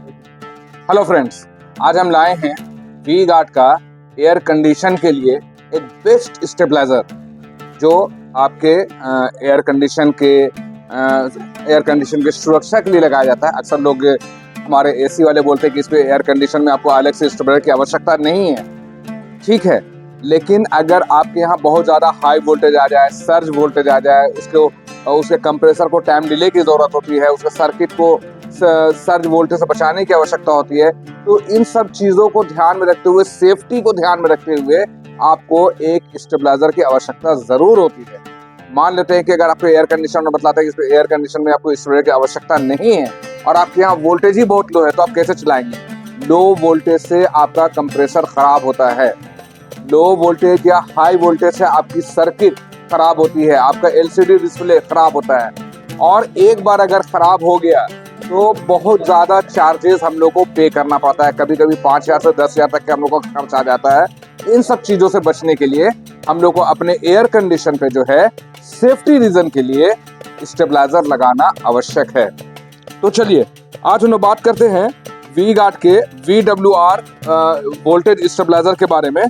Hello friends, आज हम लाए हैं वी गार्ड का एयर कंडीशन के लिए एक बेस्ट स्टेबलाइजर जो आपके एयर कंडीशन के सुरक्षा के लिए लगाया जाता है। अक्सर लोग हमारे एसी वाले बोलते हैं कि इस पे एयर कंडीशन में आपको अलग से स्टेबलाइजर की आवश्यकता नहीं है। ठीक है, लेकिन अगर आपके यहाँ बहुत ज़्यादा हाई वोल्टेज आ जाए, सर्ज वोल्टेज आ जाए, उसके कंप्रेसर को टाइम डिले की ज़रूरत होती है, उसके सर्किट को सर्ज वोल्टेज से बचाने की आवश्यकता होती है, तो इन सब चीज़ों को ध्यान में रखते हुए, सेफ्टी को ध्यान में रखते हुए आपको एक स्टेबलाइजर की आवश्यकता ज़रूर होती है। मान लेते हैं कि अगर आपको एयर कंडीशन में बतलाता है कि इस एयर कंडीशन में आपको स्टेबलाइजर की आवश्यकता नहीं है और आपके यहाँ वोल्टेज ही बहुत लो है, तो आप कैसे चलाएंगे? लो वोल्टेज से आपका कंप्रेसर खराब होता है, लो वोल्टेज या हाई वोल्टेज से आपकी सर्किट खराब होती है, आपका एलसीडी डिस्प्ले खराब होता है, और एक बार अगर खराब हो गया तो बहुत ज़्यादा चार्जेस हम लोग को पे करना पड़ता है। कभी कभी 5,000 से 10,000 तक के हम लोग को खर्च आ जाता है। इन सब चीज़ों से बचने के लिए हम लोग को अपने एयर कंडीशन पे जो है सेफ्टी रीजन के लिए स्टेबलाइजर लगाना आवश्यक है। तो चलिए आज हम लोग बात करते हैं वी गार्ड के VWR वोल्टेज स्टेबलाइजर के बारे में,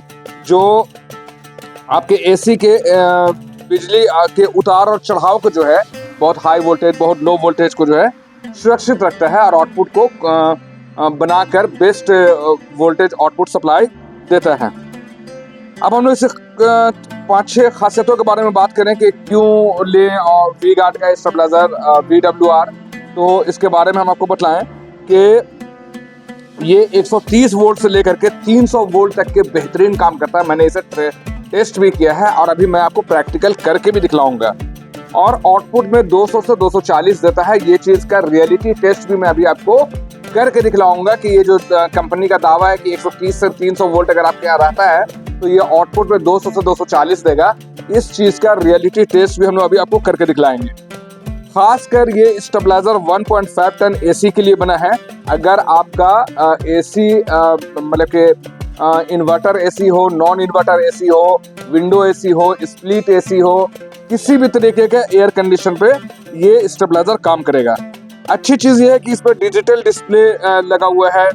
जो आपके एसी के बिजली के उतार और चढ़ाव को जो है बहुत हाई वोल्टेज, बहुत लो वोल्टेज को जो है सुरक्षित रखता है और आउटपुट को बनाकर बेस्ट वोल्टेज आउटपुट सप्लाई देता है। अब हम लोग इसे 5-6 खासियतों के बारे में बात करें कि क्यों लें और वी गार्ड का स्टेबलाइजर VWR, तो इसके बारे में हम आपको बताएं कि ये 130 वोल्ट से लेकर के 300 वोल्ट तक के बेहतरीन काम करता है। मैंने इसे टेस्ट भी किया है और अभी मैं आपको प्रैक्टिकल करके भी दिखलाऊंगा, और आउटपुट में 200 से 240 देता है। ये चीज़ का रियलिटी टेस्ट भी मैं अभी आपको करके दिखलाऊंगा कि ये जो कंपनी का दावा है कि 130 से 300 वोल्ट अगर आपके यहाँ रहता है तो ये आउटपुट में 200 से 240 देगा। इस चीज़ का रियलिटी टेस्ट भी हम लोग अभी आपको करके दिखलाएंगे। खासकर ये स्टेबलाइजर 1.5 टन एसी के लिए बना है। अगर आपका एसी मतलब के इन्वर्टर एसी हो, नॉन इन्वर्टर एसी हो, विंडो एसी हो, स्प्लिट एसी हो, किसी भी तरीके के एयर कंडीशन पे ये स्टेबलाइजर काम करेगा। अच्छी चीज़ ये है कि इस पर डिजिटल डिस्प्ले लगा हुआ है,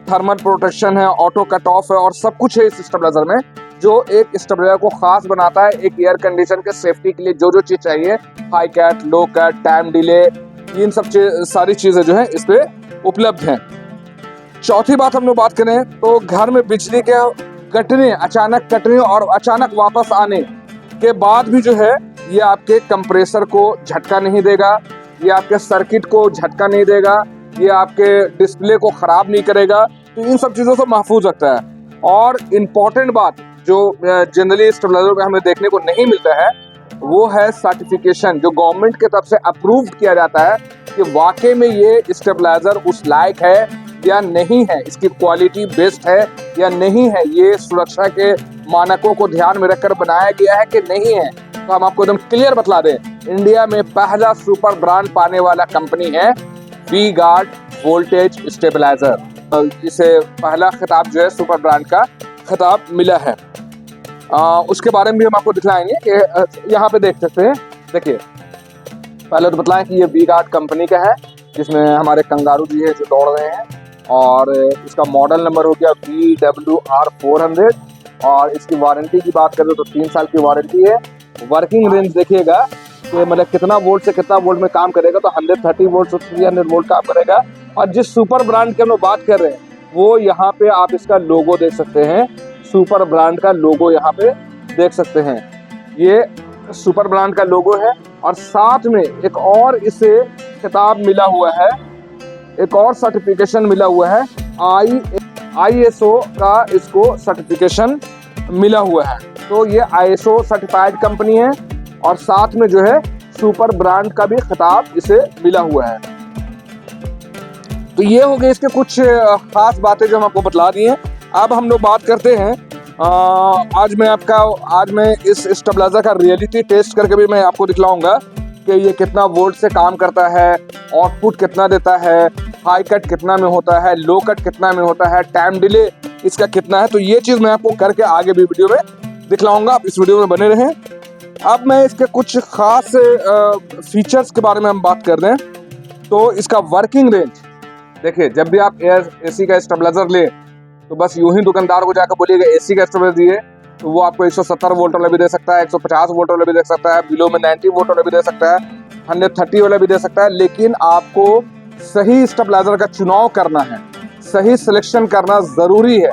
थर्मल प्रोटेक्शन है, ऑटो कट ऑफ है, और सब कुछ है इस स्टेबलाइजर में, जो एक स्टेबलाइजर को खास बनाता है। एक एयर कंडीशन के सेफ्टी के लिए जो जो चीज़ चाहिए, हाई कट, लो कट, टाइम डिले, इन सब सारी चीज़ें जो है इस पे उपलब्ध हैं। चौथी बात हम लोग बात करें तो घर में बिजली के अचानक कटने और अचानक वापस आने के बाद भी जो है ये आपके कंप्रेसर को झटका नहीं देगा, ये आपके सर्किट को झटका नहीं देगा, ये आपके डिस्प्ले को ख़राब नहीं करेगा। तो इन सब चीज़ों से महफूज रखता है। और इम्पॉर्टेंट बात जो जनरली स्टेबलाइजर में हमें देखने को नहीं मिलता है, वो है सर्टिफिकेशन, जो गवर्नमेंट की तरफ से अप्रूव्ड किया जाता है कि वाकई में ये स्टेबलाइजर उस लायक है या नहीं है, इसकी क्वालिटी बेस्ट है या नहीं है, ये सुरक्षा के मानकों को ध्यान में रखकर बनाया गया है कि नहीं है। तो हम आपको एकदम क्लियर बतला दें, इंडिया में पहला सुपर ब्रांड पाने वाला कंपनी है वी गार्ड वोल्टेज स्टेबलाइजर। इसे पहला खिताब जो है सुपर ब्रांड का खिताब मिला है। उसके बारे में भी हम आपको दिखलाएंगे कि यहाँ पे देख सकते हैं। देखिए, पहले तो बतलाएं कि ये वी गार्ड कंपनी का है, जिसमें हमारे कंगारू जी है जो दौड़ रहे हैं, और इसका मॉडल नंबर हो गया VWR 400, और इसकी वारंटी की बात करें तो 3 साल की वारंटी है। वर्किंग रेंज देखिएगा कि मतलब कितना वोल्ट से कितना वोल्ट में काम करेगा, तो 130 वोल्ट से 300 वोल्ट काम करेगा। और जिस सुपर ब्रांड की हम लोग बात कर रहे हैं वो यहाँ पे आप इसका लोगो देख सकते हैं, सुपर ब्रांड का लोगो यहाँ पे देख सकते हैं। ये सुपर ब्रांड का लोगो है, और साथ में एक और इसे खिताब मिला हुआ है, एक और सर्टिफिकेशन मिला हुआ है, ISO का इसको सर्टिफिकेशन मिला हुआ है। तो ये ISO सर्टिफाइड कंपनी है, और साथ में जो है सुपर ब्रांड का भी खिताब इसे मिला हुआ है। तो ये हो गए इसके कुछ खास बातें जो हम आपको बतला दी हैं। अब हम लोग बात करते हैं, आज मैं इस स्टेबलाइजर का रियलिटी टेस्ट करके भी मैं आपको दिखलाऊंगा कि ये कितना वोल्ट से काम करता है, आउटपुट कितना देता है, हाई कट कितना में होता है, लो कट कितना में होता है, टाइम डिले इसका कितना है। तो ये चीज़ मैं आपको करके आगे भी वीडियो में दिखलाऊंगा, आप इस वीडियो में बने रहें। अब मैं इसके कुछ खास फीचर्स के बारे में हम बात कर रहे हैं। तो इसका वर्किंग रेंज देखिए, जब भी आप एसी का स्टेबलाइजर लें तो बस यूं ही दुकानदार को जाकर बोलिएगा एसी का स्टेबलाइजर दिए, तो वो आपको 170 वोल्ट वाला भी दे सकता है, 150 वोल्ट वाला भी दे सकता है, बिलो में 90 वोल्ट वाला भी दे सकता है, 130 वाला भी दे सकता है। लेकिन आपको सही स्टेबलाइजर का चुनाव करना है, सही सिलेक्शन करना ज़रूरी है।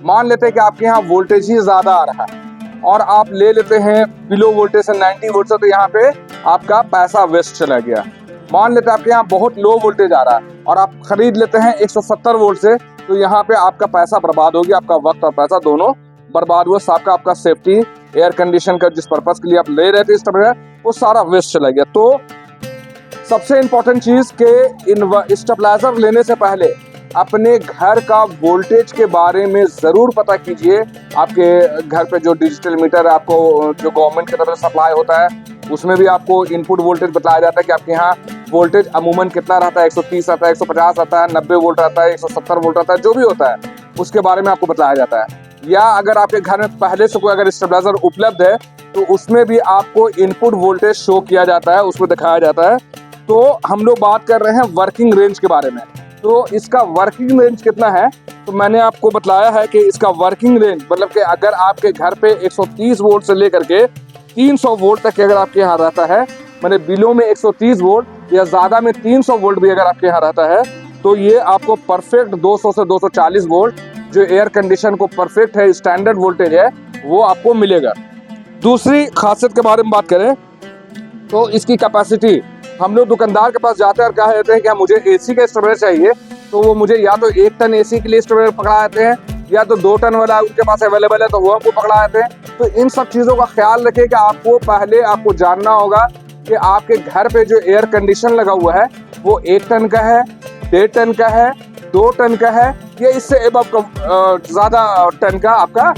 मान लेते हैं कि आपके यहाँ वोल्टेज ही ज़्यादा आ रहा है और आप ले लेते हैं बिलो वोल्टेज से 90 वोल्ट से, तो यहाँ पे आपका पैसा वेस्ट चला गया। मान लेते हैं आपके यहाँ बहुत लो वोल्टेज आ रहा है और आप खरीद लेते हैं 170 वोल्ट से, तो यहाँ पे आपका पैसा बर्बाद हो गया, आपका वक्त और पैसा दोनों बर्बाद हुआ। आपका सेफ्टी एयर कंडीशन का जिस पर्पज के लिए आप ले रहे थे स्टेबलाइजर, वो सारा वेस्ट चला गया। तो सबसे इम्पोर्टेंट चीज के स्टेबलाइजर लेने से पहले अपने घर का वोल्टेज के बारे में जरूर पता कीजिए। आपके घर पे जो डिजिटल मीटर आपको जो गवर्नमेंट की तरफ से सप्लाई होता है, उसमें भी आपको इनपुट वोल्टेज बताया जाता है कि आपके यहाँ वोल्टेज अमूमन कितना रहता है, 130 आता है, 150 आता है, 90 वोल्ट आता है, 170 वोल्ट आता है, जो भी होता है उसके बारे में आपको बताया जाता है। या अगर आपके घर में पहले से कोई अगर स्टेबलाइजर उपलब्ध है तो उसमें भी आपको इनपुट वोल्टेज शो किया जाता है, उसको दिखाया जाता है। तो हम लोग बात कर रहे हैं वर्किंग रेंज के बारे में। तो इसका वर्किंग रेंज कितना है, तो मैंने आपको बताया है कि इसका वर्किंग रेंज मतलब कि अगर आपके घर पे 130 वोल्ट से लेकर के 300 वोल्ट तक अगर आपके यहाँ रहता है, मैंने बिलो में 130 वोल्ट या ज़्यादा में 300 वोल्ट भी अगर आपके यहाँ रहता है, तो ये आपको परफेक्ट 200 से 240 वोल्ट जो एयर कंडीशन को परफेक्ट है, स्टैंडर्ड वोल्टेज है, वो आपको मिलेगा। दूसरी खासियत के बारे में बात करें तो इसकी कैपेसिटी, हम लोग दुकानदार के पास जाते हैं और कह देते हैं कि मुझे एसी का स्टेबलाइजर चाहिए, तो वो मुझे या तो 1 टन एसी के लिए स्टेबलाइजर पकड़ा देते हैं या तो 2 टन वाला उनके पास अवेलेबल है तो वो हमको पकड़ा देते हैं। तो इन सब चीज़ों का ख्याल रखें कि आपको जानना होगा कि आपके घर पे जो एयर कंडीशन लगा हुआ है वो 1 टन का है, 1.5 टन का है, 2 टन का है, या इससे एबव ज़्यादा टन का आपका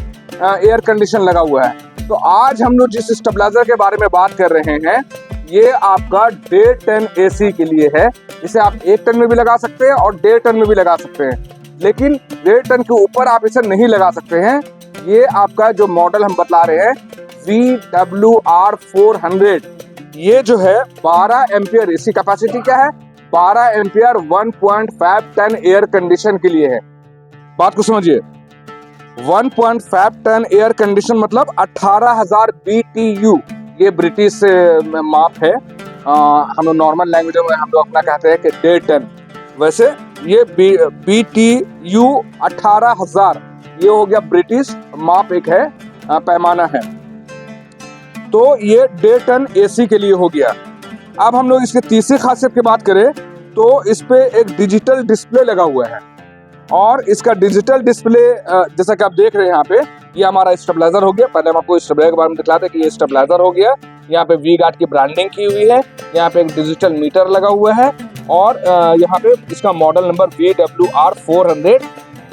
एयर कंडीशन लगा हुआ है। तो आज हम लोग जिस स्टेबलाइजर के बारे में बात कर रहे हैं, ये आपका 1.5 टन एसी के लिए है। इसे आप 1 टन में भी लगा सकते हैं और 1.5 टन में भी लगा सकते हैं, लेकिन 1.5 टन के ऊपर आप इसे नहीं लगा सकते हैं। ये आपका जो मॉडल हम बतला रहे हैं VWR 400, ये जो है 12 एम्पियर, इसकी कैपेसिटी क्या है, 12 एम्पियर 1.5 टन एयर कंडीशन के लिए है। बात को समझिए, 1.5 टन एयर कंडीशन मतलब 18,000 BTU, ये ब्रिटिश माप है। हम लोग नॉर्मल लैंग्वेज में हम लोग अपना कहते हैं कि 1.5 टन, वैसे ये BTU 18,000, ये हो गया ब्रिटिश माप, एक है पैमाना है। तो ये 1.5 टन एसी के लिए हो गया। अब हम लोग इसकी तीसरी खासियत की बात करें तो इस पे एक डिजिटल डिस्प्ले लगा हुआ है, और इसका डिजिटल डिस्प्ले जैसा कि आप देख रहे हैं यहाँ पे, ये हमारा स्टेबलाइजर हो गया। पहले हम आपको स्टेबलाइजर के बारे में दिखलाते हैं कि ये स्टेबलाइजर हो गया। यहाँ पे वी गार्ड की ब्रांडिंग की हुई है, यहाँ पे एक डिजिटल मीटर लगा हुआ है, और यहाँ पे इसका मॉडल नंबर VWR 400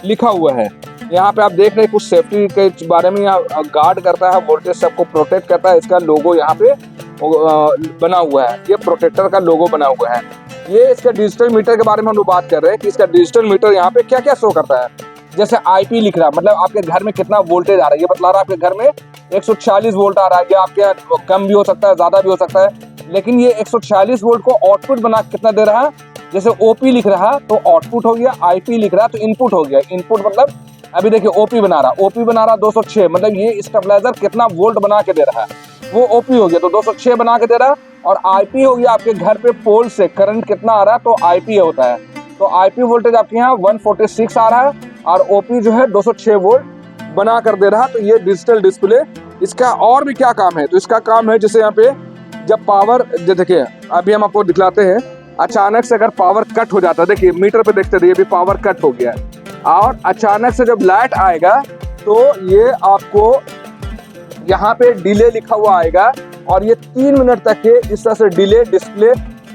लिखा हुआ है। यहाँ पे आप देख रहे हैं कुछ सेफ्टी के बारे में, यहाँ गार्ड करता है, वोल्टेज से आपको प्रोटेक्ट करता है, इसका लोगो यहाँ पे बना हुआ है, ये प्रोटेक्टर का लोगो बना हुआ है। ये इसका डिजिटल मीटर के बारे में हम लोग बात कर रहे हैं कि इसका डिजिटल मीटर यहाँ पे क्या क्या शो करता है। जैसे IP लिख रहा है, मतलब आपके घर में कितना वोल्टेज आ रहा है, ये बतला रहा है आपके घर में 146 वोल्ट आ रहा है, या आपके यहाँ कम भी हो सकता है, ज़्यादा भी हो सकता है, लेकिन ये 146 वोल्ट को आउटपुट बना कितना दे रहा है। जैसे OP लिख रहा है तो आउटपुट हो गया, IP लिख रहा है तो इनपुट हो गया। इनपुट मतलब अभी देखिए OP बना रहा 206, मतलब ये स्टेबलाइजर कितना वोल्ट बना के दे रहा है, वो OP हो गया तो 206 बना के दे रहा है। और IP हो गया आपके घर पे पोल से करंट कितना आ रहा है, तो IP होता है। तो IP वोल्टेज आपके यहाँ 146 आ रहा है और OP जो है 206 वोल्ट बना कर दे रहा है। तो ये डिजिटल डिस्प्ले, इसका और भी क्या काम है, तो इसका काम है जैसे यहाँ पे जब पावर, देखिए अभी हम आपको दिखलाते हैं, अचानक से अगर पावर कट हो जाता है, देखिए मीटर पे देखते रहिए, अभी पावर कट हो गया है, और अचानक से जब लाइट आएगा तो ये आपको यहाँ पे डिले लिखा हुआ आएगा, और ये 3 मिनट तक के इस तरह से डिले डिस्प्ले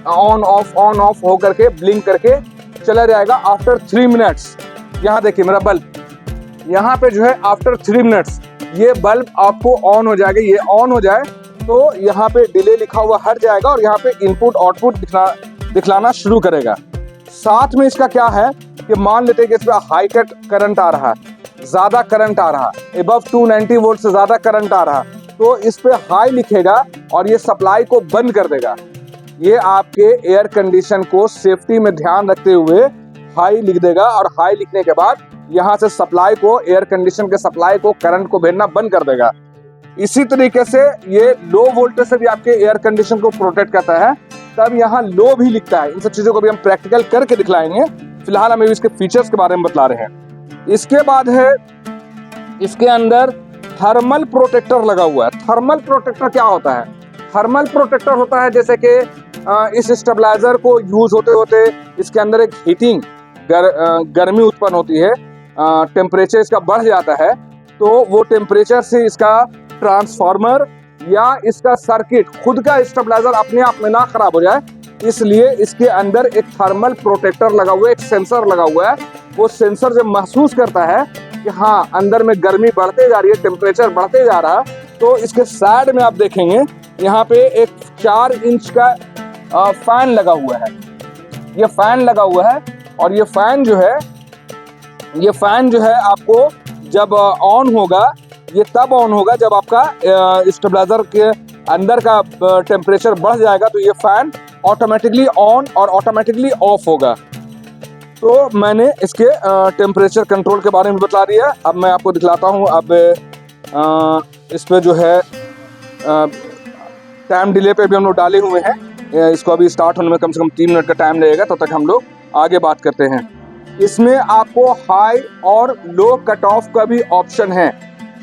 ऑन ऑफ हो करके ब्लिंक करके चला जाएगा। आफ्टर 3 मिनट्स, यहाँ देखिए मेरा बल्ब, यहाँ पे जो है आफ्टर 3 मिनट्स ये बल्ब आपको ऑन हो जाएगा। ये ऑन हो जाए तो यहाँ पे डिले लिखा हुआ हट जाएगा और यहाँ पे इनपुट आउटपुट दिखलाना शुरू करेगा। साथ में इसका क्या है कि मान लेते हैं कि इसमें हाई कट करंट आ रहा है, ज़्यादा करंट आ रहा, एबव 290 वोल्ट से ज़्यादा करंट आ रहा, तो इस पे हाई लिखेगा और ये सप्लाई को बंद कर देगा। ये आपके एयर कंडीशन को सेफ्टी में ध्यान रखते हुए हाई लिख देगा और हाई लिखने के बाद यहाँ से सप्लाई को, एयर कंडीशन के सप्लाई को, करंट को भेजना बंद कर देगा। इसी तरीके से ये लो वोल्टेज से भी आपके एयर कंडीशन को प्रोटेक्ट करता है। तब यहाँ लो भी लिखता है। इन सब चीजों को भी हम प्रैक्टिकल करके दिखलाएंगे। फिलहाल हम इसके फीचर्स के बारे में बतला रहे हैं। इसके बाद है इसके अंदर थर्मल प्रोटेक्टर लगा हुआ है। थर्मल प्रोटेक्टर क्या होता है? थर्मल प्रोटेक्टर होता है जैसे कि इस स्टेबलाइजर को यूज होते होते इसके अंदर एक हीटिंग गर्मी उत्पन्न होती है, टेम्परेचर इसका बढ़ जाता है, तो वो टेम्परेचर से इसका ट्रांसफार्मर या इसका सर्किट, खुद का स्टेबलाइजर अपने आप में ना खराब हो जाए, इसलिए इसके अंदर एक थर्मल प्रोटेक्टर लगा हुआ है, एक सेंसर लगा हुआ है। वो सेंसर जब महसूस करता है कि हाँ अंदर में गर्मी बढ़ते जा रही है, टेम्परेचर बढ़ते जा रहा, तो इसके साइड में आप देखेंगे यहाँ पे एक 4 इंच का फैन लगा हुआ है। ये फैन लगा हुआ है और ये फैन जो है आपको जब ऑन होगा, ये तब ऑन होगा जब आपका स्टेबलाइजर के अंदर का टेम्परेचर बढ़ जाएगा, तो ये फैन ऑटोमेटिकली ऑन और ऑटोमेटिकली ऑफ होगा। तो मैंने इसके टेम्परेचर कंट्रोल के बारे में बता दिया। अब मैं आपको दिखलाता हूँ। अब इस पे जो है टाइम डिले पे भी हम लोग डाले हुए हैं। इसको अभी स्टार्ट होने में कम से कम 3 मिनट का टाइम लगेगा, तब तक हम लोग आगे बात करते हैं। इसमें आपको हाई और लो कट ऑफ का भी ऑप्शन है।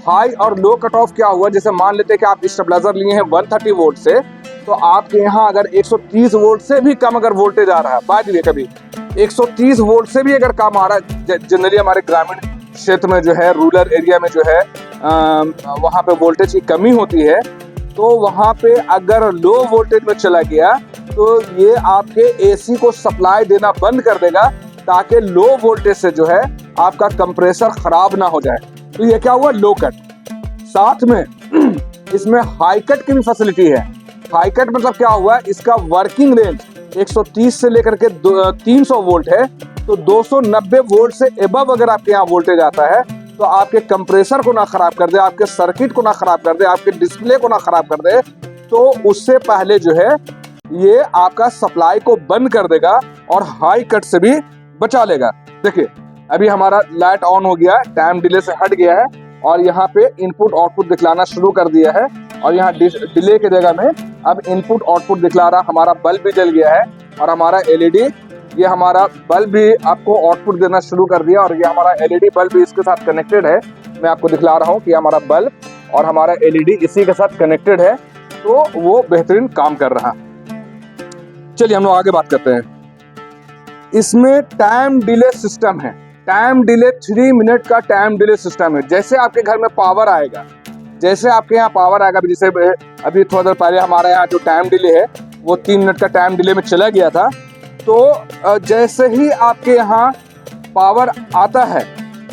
हाई और लो कट ऑफ क्या हुआ, जैसे मान लेते हैं कि आप स्टेबलाइजर लिए हैं 130 वोल्ट से, तो आपके यहाँ अगर 130 वोल्ट से भी कम अगर वोल्टेज आ रहा है, बाद में कभी 130 वोल्ट से भी अगर कम आ रहा है, जनरली हमारे ग्रामीण क्षेत्र में जो है, रूरल एरिया में जो है वहाँ पे वोल्टेज की कमी होती है, तो वहाँ पे अगर लो वोल्टेज में चला गया तो ये आपके एसी को सप्लाई देना बंद कर देगा, ताकि लो वोल्टेज से जो है आपका कंप्रेसर खराब ना हो जाए। तो ये क्या हुआ, लो कट। साथ में इसमें हाई कट की भी फैसिलिटी है। हाई कट मतलब क्या हुआ, इसका वर्किंग रेंज 130 से लेकर के 300 वोल्ट है। तो 290 वोल्ट से एबव अगर आपके यहाँ वोल्टेज आता है, तो आपके कंप्रेसर को ना खराब कर दे, आपके सर्किट को ना खराब कर दे, आपके डिस्प्ले को ना खराब कर दे, तो उससे पहले जो है ये आपका सप्लाई को बंद कर देगा और हाई कट से भी बचा लेगा। देखिए अभी हमारा लाइट ऑन हो गया है, टाइम डिले से हट गया है और यहाँ पे इनपुट आउटपुट दिखलाना शुरू कर दिया है। और यहाँ डिले की जगह में अब इनपुट आउटपुट दिखला रहा। हमारा बल्ब भी जल गया है और हमारा एलईडी, ये हमारा बल्ब भी आपको आउटपुट देना शुरू कर दिया और ये हमारा एलईडी बल्ब भी इसके साथ कनेक्टेड है। मैं आपको दिखला रहा हूँ कि हमारा बल्ब और हमारा एलईडी इसी के साथ कनेक्टेड है, तो वो बेहतरीन काम कर रहा। चलिए हम लोग आगे बात करते हैं। इसमें टाइम डिले सिस्टम है। टाइम डिले 3 मिनट का टाइम डिले सिस्टम है। जैसे आपके घर में पावर आएगा, जैसे आपके यहाँ पावर आएगा, जैसे अभी थोड़ा देर पहले हमारे यहाँ जो टाइम डिले है वो 3 मिनट का टाइम डिले में चला गया था। तो जैसे ही आपके यहाँ पावर आता है,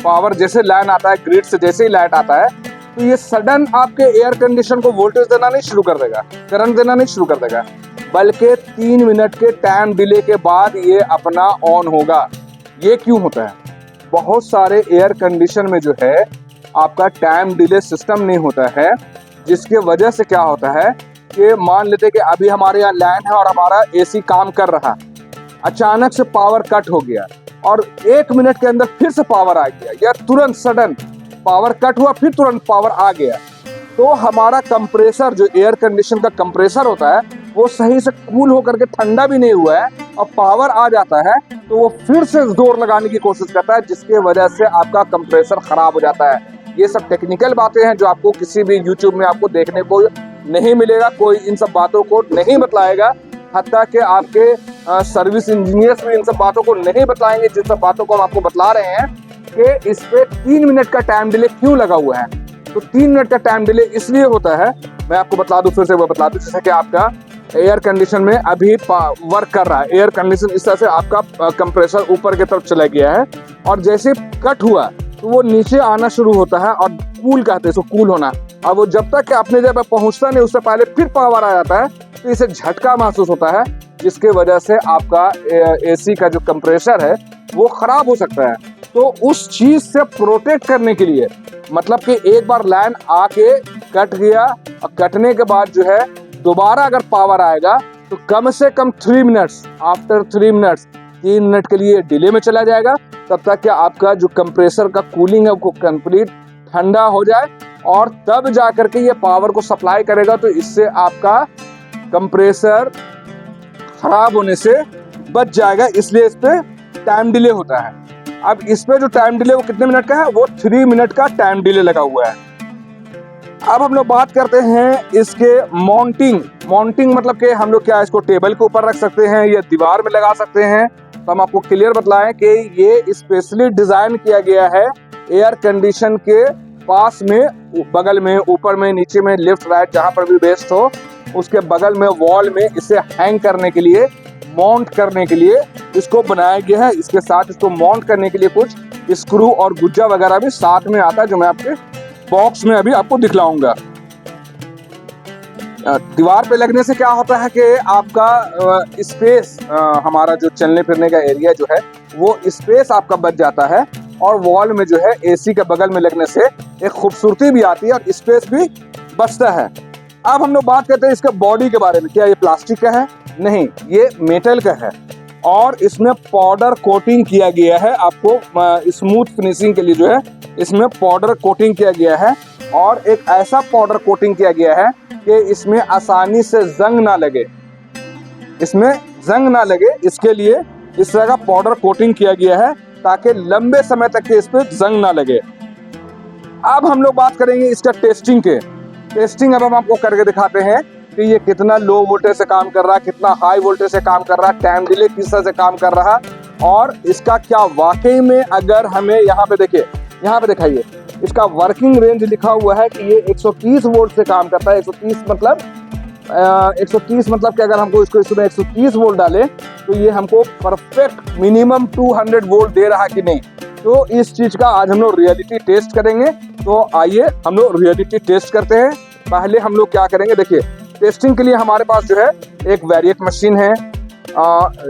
पावर जैसे लाइन आता है ग्रिड से, जैसे ही लाइट आता है, तो ये सडन आपके एयर कंडीशन को वोल्टेज देना नहीं शुरू कर देगा, करंट देना नहीं शुरू कर देगा, बल्कि 3 मिनट के टाइम डिले के बाद ये अपना ऑन होगा। ये क्यों होता है? बहुत सारे एयर कंडीशन में जो है आपका टाइम डिले सिस्टम नहीं होता है, जिसके वजह से क्या होता है कि मान लेते कि अभी हमारे यहाँ लाइन है और हमारा एसी काम कर रहा, अचानक से पावर कट हो गया और 1 मिनट के अंदर फिर से पावर आ गया, या तुरंत सडन पावर कट हुआ फिर तुरंत पावर आ गया, तो हमारा कंप्रेसर, जो एयर कंडीशन का कंप्रेसर होता है, वो सही से कूल होकर के ठंडा भी नहीं हुआ है और पावर आ जाता है, तो वो फिर से जोर लगाने की कोशिश करता है, जिसके वजह से आपका कंप्रेसर खराब हो जाता है। ये सब टेक्निकल बातें हैं जो आपको किसी भी यूट्यूब में आपको देखने को नहीं मिलेगा। कोई इन सब बातों को नहीं बतलाएगा, हत्ता कि आपके सर्विस इंजीनियर्स भी इन सब बातों को नहीं बताएंगे, जिन सब बातों को हम आपको बतला रहे हैं कि इस पे 3 मिनट का टाइम डिले क्यों लगा हुआ है। तो 3 मिनट का टाइम डिले इसलिए होता है, मैं आपको बतला दूं, फिर से वो बतला दूं, जैसे कि आपका एयर कंडीशन में अभी वर्क कर रहा है, एयर कंडीशन इस तरह से आपका कंप्रेसर ऊपर की तरफ चला गया है और जैसे कट हुआ तो वो नीचे आना शुरू होता है और कूल कहते हैं इसको, कूल होना। अब वो जब तक कि अपने जगह पहुंचता नहीं, उससे पहले फिर पावर आ जाता है, तो इसे झटका महसूस होता है, जिसके वजह से आपका एसी का जो कंप्रेसर है वो खराब हो सकता है। तो उस चीज से प्रोटेक्ट करने के लिए, मतलब कि एक बार लाइन आके कट गया और कटने के बाद जो है दोबारा अगर पावर आएगा तो कम से कम 3 मिनट्स, आफ्टर 3 मिनट्स 3 मिनट के लिए डिले में चला जाएगा, तब तक कि आपका जो कंप्रेसर का कूलिंग है वो कंप्लीट ठंडा हो जाए, और तब जा करके ये पावर को सप्लाई करेगा। तो इससे आपका कंप्रेसर खराब होने से बच जाएगा, इसलिए इस पे टाइम डिले होता है। अब इस पे जो टाइम डिले वो कितने मिनट का है, वो 3 मिनट का टाइम डिले लगा हुआ है। अब हम लोग बात करते हैं इसके माउंटिंग मतलब कि हम लोग क्या इसको टेबल के ऊपर रख सकते हैं या दीवार में लगा सकते हैं। तो हम आपको क्लियर बतलाएं कि ये स्पेशली डिजाइन किया गया है एयर कंडीशन के पास में, बगल में, ऊपर में, नीचे में, लेफ्ट राइट जहां पर भी बेस्ट हो उसके बगल में वॉल में इसे हैंग करने के लिए, माउंट करने के लिए इसको बनाया गया है। इसके साथ इसको माउंट करने के लिए कुछ स्क्रू और गुज्जा वगैरह भी साथ में आता है, जो मैं आपके बॉक्स में अभी आपको दिखलाऊंगा। दीवार पे लगने से क्या होता है कि आपका स्पेस, हमारा जो चलने फिरने का एरिया जो है वो स्पेस आपका बच जाता है, और वॉल में जो है एसी के बगल में लगने से एक खूबसूरती भी आती है और स्पेस भी बचता है। अब हम लोग बात करते हैं इसके बॉडी के बारे में। क्या ये प्लास्टिक का है? नहीं, ये मेटल का है, और इसमें पाउडर कोटिंग किया गया है। आपको स्मूथ फिनिशिंग के लिए जो है इसमें पाउडर कोटिंग किया गया है, और एक ऐसा पाउडर कोटिंग किया गया है कि इसमें आसानी से जंग ना लगे, इसमें जंग ना लगे, इसके लिए इस तरह का पाउडर कोटिंग किया गया है ताकि लंबे समय तक के इस पे जंग ना लगे। अब हम लोग बात करेंगे इसका टेस्टिंग के। टेस्टिंग अब हम आपको करके दिखाते हैं कि ये कितना लो वोल्टेज से काम कर रहा है, कितना हाई वोल्टेज से काम कर रहा है, टाइम डिले किस तरह से काम कर रहा है, और इसका क्या वाकई में, अगर हमें यहाँ पे देखिए, यहाँ पे दिखाइए, इसका वर्किंग रेंज लिखा हुआ है कि ये 130 वोल्ट से काम करता है। 130 मतलब कि अगर हमको इसको इसमें 130 वोल्ट डाले तो ये हमको परफेक्ट मिनिमम 200 वोल्ट दे रहा कि नहीं। तो इस चीज का आज हम लोग रियलिटी टेस्ट करेंगे। तो आइए हम लोग रियलिटी टेस्ट करते हैं। पहले हम लोग क्या करेंगे, देखिए टेस्टिंग के लिए हमारे पास जो है एक वेरिएक मशीन है,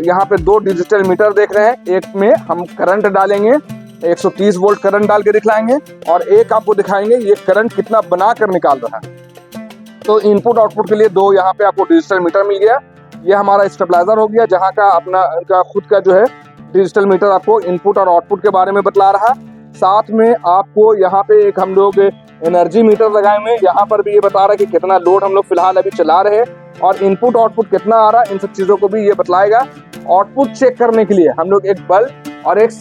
यहाँ पे 2 डिजिटल मीटर देख रहे हैं। एक में हम करंट डालेंगे, 130 वोल्ट करंट डाल के दिखलाएंगे, और एक आपको दिखाएंगे ये करंट कितना बना कर निकाल रहा है। तो इनपुट आउटपुट के लिए 2 यहाँ पे आपको डिजिटल मीटर मिल गया। ये हमारा स्टेबलाइजर हो गया, जहाँ का अपना इनका खुद का जो है डिजिटल मीटर आपको इनपुट और आउटपुट के बारे में बतला रहा। साथ में आपको यहाँ पे एक हम लोग एनर्जी मीटर लगाए हुए, यहाँ पर भी ये बता रहा है कि कितना लोड हम लोग फिलहाल अभी चला रहे हैं, और इनपुट आउटपुट कितना आ रहा है, इन सब चीज़ों को भी ये बतलाएगा। आउटपुट चेक करने के लिए हम लोग एक बल्ब और एक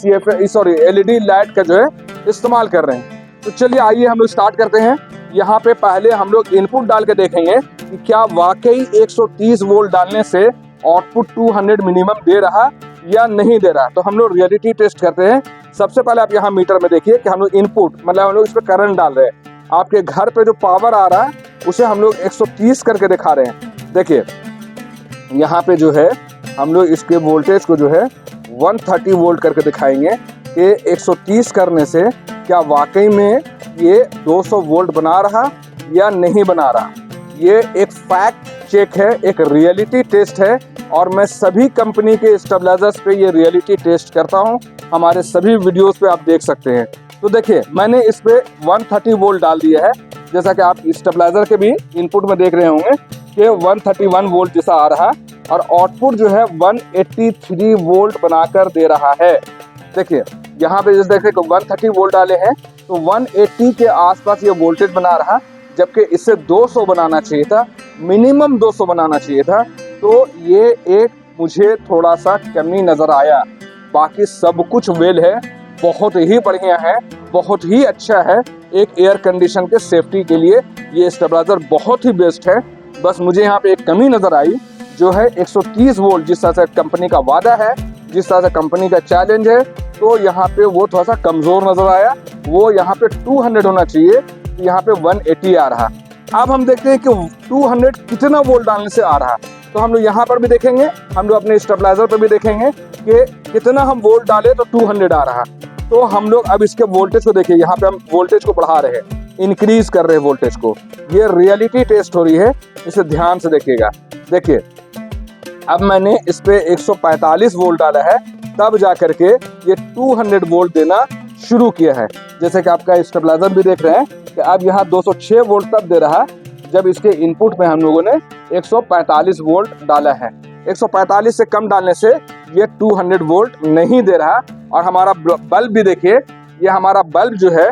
एलईडी लाइट का जो है इस्तेमाल कर रहे हैं। तो चलिए आइए हम लोग स्टार्ट करते हैं। यहाँ पे पहले हम लोग इनपुट डाल के देखेंगे कि क्या वाकई 130 वोल्ट डालने से आउटपुट 200 मिनिमम दे रहा या नहीं दे रहा। तो हम लोग रियलिटी टेस्ट करते हैं। सबसे पहले आप यहाँ मीटर में देखिए कि हम लोग इनपुट मतलब हम लोग इस पर करंट डाल रहे हैं। आपके घर पे जो पावर आ रहा है उसे हम लोग 130 करके दिखा रहे हैं। देखिए यहाँ पे जो है हम लोग इसके वोल्टेज को जो है 130 वोल्ट करके दिखाएंगे कि 130 करने से क्या वाकई में ये 200 वोल्ट बना रहा या नहीं बना रहा। ये एक फैक्ट चेक है, एक रियलिटी टेस्ट है, और मैं सभी कंपनी के स्टेबलाइजर्स पे ये रियलिटी टेस्ट करता हूँ। हमारे सभी वीडियोस पे आप देख सकते हैं। तो देखिए मैंने इस पे 130 वोल्ट डाल दिया है, जैसा कि आप स्टेबलाइजर के भी इनपुट में देख रहे होंगे कि 131 वोल्ट जैसा आ रहा, और आउटपुट जो है 183 वोल्ट बनाकर दे रहा है। देखिए यहाँ पे जैसे देखिए 130 वोल्ट डाले हैं तो 180 के आसपास ये वोल्टेज बना रहा, जबकि इससे 200 बनाना चाहिए था, मिनिमम 200 बनाना चाहिए था। तो ये एक मुझे थोड़ा सा कमी नज़र आया। बाकी सब कुछ वेल है, बहुत ही बढ़िया है, बहुत ही अच्छा है। एक एयर कंडीशन के सेफ्टी के लिए ये स्टेबलाइजर बहुत ही बेस्ट है। बस मुझे यहाँ पे एक कमी नज़र आई, जो है 130 वोल्ट जिस तरह से कंपनी का वादा है, जिस तरह से कंपनी का चैलेंज है, तो यहाँ पे वो थोड़ा सा कमज़ोर नज़र आया। वो यहाँ पे 200 होना चाहिए, यहाँ पे 180 आ रहा। अब हम देखते हैं कि 200 कितना वोल्ट डालने से आ रहा। तो हम लोग यहाँ पर भी देखेंगे, हम लोग अपने स्टेबलाइजर पर भी देखेंगे कि कितना हम वोल्ट डाले तो 200 आ रहा। तो हम लोग अब इसके वोल्टेज को देखिए, यहाँ पे हम वोल्टेज को बढ़ा रहे हैं, इंक्रीज कर रहे हैं वोल्टेज को। ये रियलिटी टेस्ट हो रही है, इसे ध्यान से देखिएगा। देखिए अब मैंने इस पे 145 वोल्ट डाला है, तब जा करके ये 200 वोल्ट देना शुरू किया है। जैसे कि आपका स्टेबलाइजर भी देख रहे हैं कि अब यहाँ 206 वोल्ट तब दे रहा, जब इसके इनपुट में हम लोगों ने 145 वोल्ट डाला है। 145 से कम डालने से ये 200 वोल्ट नहीं दे रहा। और हमारा बल्ब भी देखिए, ये हमारा बल्ब जो है